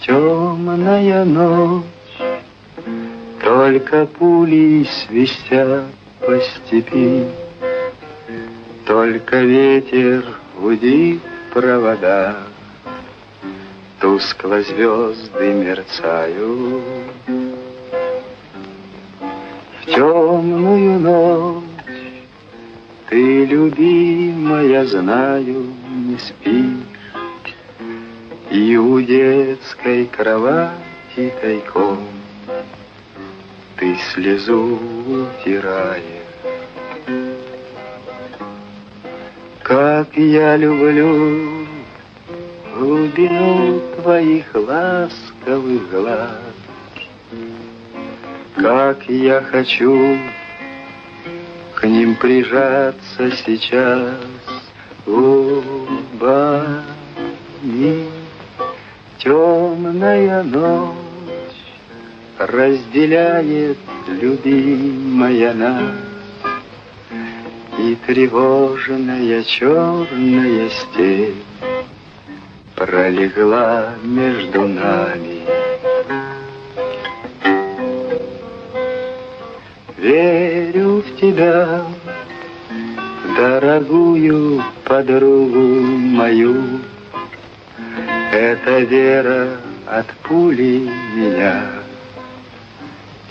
Темная ночь, только пули свистят по степи, только ветер гудит провода, тускло звезды мерцают. В темную ночь ты, любимая, знаю, не спишь, и у детской кровати тайком ты слезу утираешь. Как я люблю глубину твоих ласковых глаз, как я хочу к ним прижаться сейчас губами. Темная ночь разделяет, любимая, нас, и тревожная черная степь пролегла между нами. Верю в тебя, дорогую подругу мою. Эта вера от пули меня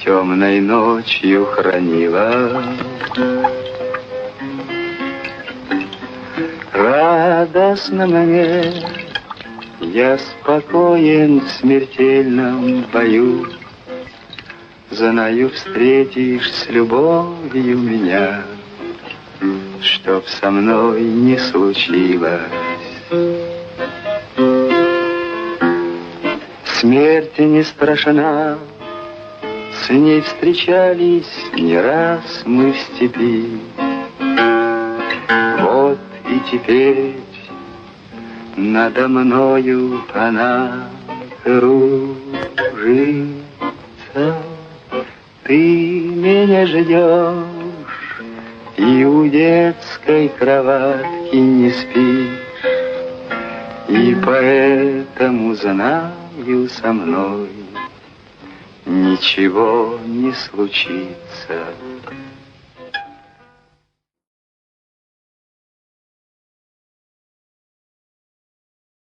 темной ночью хранила. Радостно мне, я спокоен в смертельном бою. Знаю, встретишь с любовью меня, чтоб со мной не случилось. Смерть не страшна, с ней встречались не раз мы в степи. Вот и теперь надо мною она кружится. Ты меня ждешь и у детской кроватки не спишь, и поэтому знаю, со мной ничего не случится.